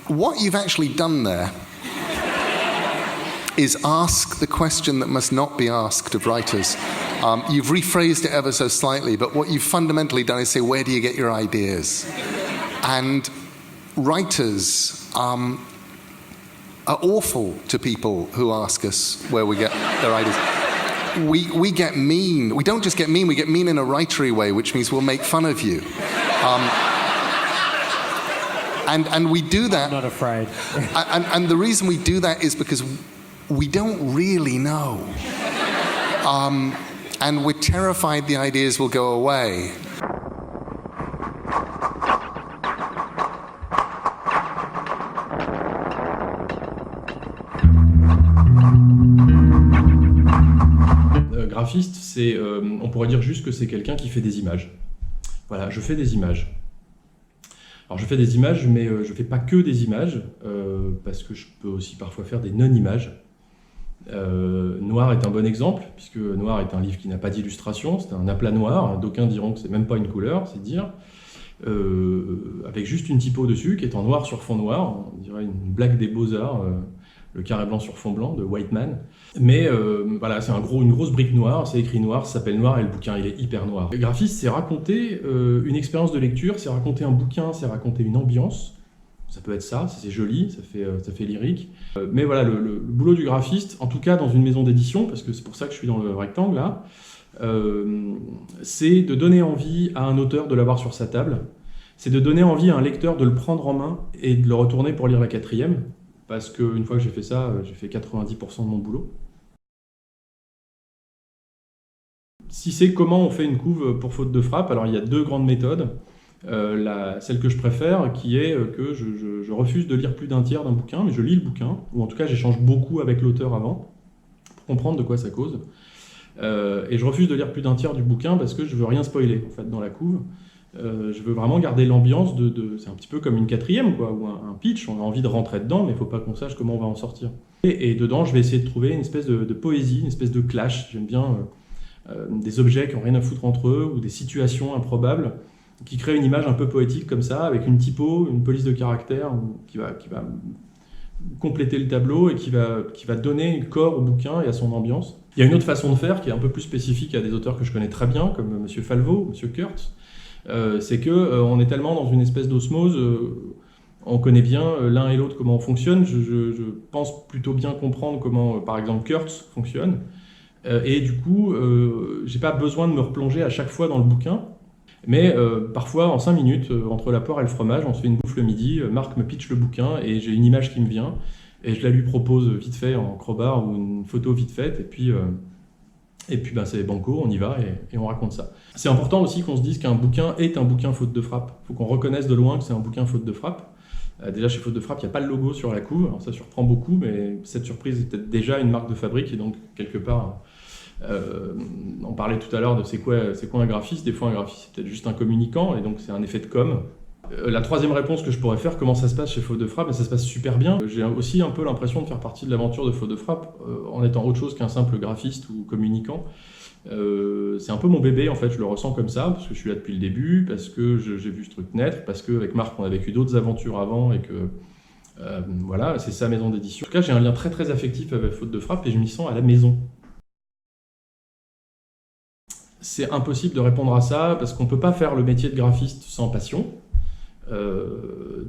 What you've actually done there is ask the question that must not be asked of writers. You've rephrased it ever so slightly, but what you've fundamentally done is say, where do you get your ideas? And writers are awful to people who ask us where we get their ideas. We get mean. We don't just get mean, we get mean in a writery way, which means we'll make fun of you. And we do that. I'm not afraid. and the reason we do that is because we don't really know. And we're terrified the ideas will go away. Graphiste, c'est, on pourrait dire juste que c'est quelqu'un qui fait des images. Voilà, je fais des images. Alors je fais des images, mais je fais pas que des images, parce que je peux aussi parfois faire des non-images. Noir est un bon exemple, puisque Noir est un livre qui n'a pas d'illustration, c'est un aplat noir, d'aucuns diront que c'est même pas une couleur, c'est dire, avec juste une typo dessus, qui est en noir sur fond noir, on dirait une blague des beaux-arts, le carré blanc sur fond blanc de Whiteman. Mais voilà, c'est une grosse brique noire, c'est écrit noir, ça s'appelle Noir et le bouquin il est hyper noir. Le graphiste, c'est raconter une expérience de lecture, c'est raconter un bouquin, c'est raconter une ambiance. Ça peut être ça c'est joli, ça fait lyrique. Mais voilà, le boulot du graphiste, en tout cas dans une maison d'édition, parce que c'est pour ça que je suis dans le rectangle là, c'est de donner envie à un auteur de l'avoir sur sa table, c'est de donner envie à un lecteur de le prendre en main et de le retourner pour lire la 4e, parce qu'une fois que j'ai fait ça, j'ai fait 90% de mon boulot. Si c'est comment on fait une couve pour faute de frappe, alors il y a 2 grandes méthodes. Celle que je préfère, qui est que je refuse de lire plus d'un tiers d'un bouquin, mais je lis le bouquin, ou en tout cas j'échange beaucoup avec l'auteur avant, pour comprendre de quoi ça cause. Et je refuse de lire plus d'un tiers du bouquin parce que je veux rien spoiler en fait, dans la couve. Je veux vraiment garder l'ambiance c'est un petit peu comme une 4e, quoi, ou un pitch, on a envie de rentrer dedans, mais il ne faut pas qu'on sache comment on va en sortir. Et dedans, je vais essayer de trouver une espèce de poésie, une espèce de clash. J'aime bien des objets qui n'ont rien à foutre entre eux, ou des situations improbables, qui créent une image un peu poétique comme ça, avec une typo, une police de caractère, qui va compléter le tableau et qui va donner corps au bouquin et à son ambiance. Il y a une autre façon de faire qui est un peu plus spécifique à des auteurs que je connais très bien, comme M. Falvo, M. Kurtz. C'est qu'on est tellement dans une espèce d'osmose, on connaît bien l'un et l'autre comment on fonctionne. Je pense plutôt bien comprendre comment, par exemple, Kurtz fonctionne. Et du coup, j'ai pas besoin de me replonger à chaque fois dans le bouquin. Mais parfois, en 5 minutes, entre la poire et le fromage, on se fait une bouffe le midi, Marc me pitch le bouquin et j'ai une image qui me vient. Et je la lui propose vite fait en crowbar ou une photo vite faite. Et puis c'est banco, on y va et on raconte ça. C'est important aussi qu'on se dise qu'un bouquin est un bouquin faute de frappe. Il faut qu'on reconnaisse de loin que c'est un bouquin faute de frappe. Déjà chez Faute de frappe, il n'y a pas le logo sur la couve, alors ça surprend beaucoup, mais cette surprise est peut-être déjà une marque de fabrique et donc quelque part, on parlait tout à l'heure de c'est quoi un graphiste. Des fois un graphiste c'est peut-être juste un communicant et donc c'est un effet de com'. La 3e réponse que je pourrais faire, comment ça se passe chez Faute de frappe, ça se passe super bien. J'ai aussi un peu l'impression de faire partie de l'aventure de Faute de frappe en étant autre chose qu'un simple graphiste ou communicant. C'est un peu mon bébé en fait, je le ressens comme ça, parce que je suis là depuis le début, parce que j'ai vu ce truc naître, parce qu'avec Marc on a vécu d'autres aventures avant et que voilà, c'est sa maison d'édition. En tout cas j'ai un lien très très affectif avec Faute de frappe et je m'y sens à la maison. C'est impossible de répondre à ça parce qu'on ne peut pas faire le métier de graphiste sans passion.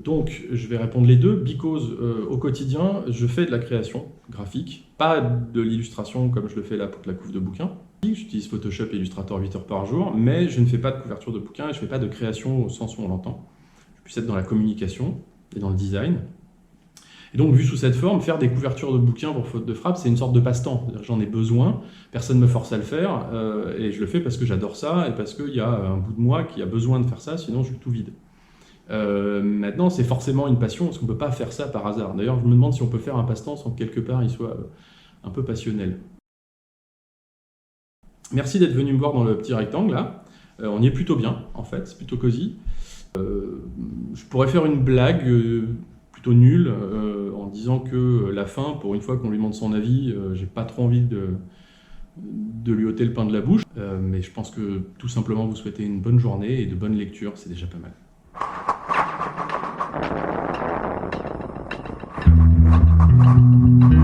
Donc je vais répondre les deux, because au quotidien je fais de la création graphique, pas de l'illustration comme je le fais là pour la couve de bouquin. J'utilise Photoshop et Illustrator 8 heures par jour, mais je ne fais pas de couverture de bouquin et je ne fais pas de création au sens où on l'entend. Je puisse être dans la communication et dans le design. Et donc, vu sous cette forme, faire des couvertures de bouquins pour Faute de frappe, c'est une sorte de passe-temps. J'en ai besoin, personne ne me force à le faire, et je le fais parce que j'adore ça et parce qu'il y a un bout de moi qui a besoin de faire ça, sinon je suis tout vide. Maintenant, c'est forcément une passion, parce qu'on ne peut pas faire ça par hasard. D'ailleurs, je me demande si on peut faire un passe-temps sans que quelque part il soit un peu passionnel. Merci d'être venu me voir dans le petit rectangle là. On y est plutôt bien, en fait, c'est plutôt cosy. Je pourrais faire une blague plutôt nulle en disant que la fin, pour une fois qu'on lui demande son avis, j'ai pas trop envie de lui ôter le pain de la bouche. Mais je pense que tout simplement vous souhaiter une bonne journée et de bonnes lectures, c'est déjà pas mal. Merci.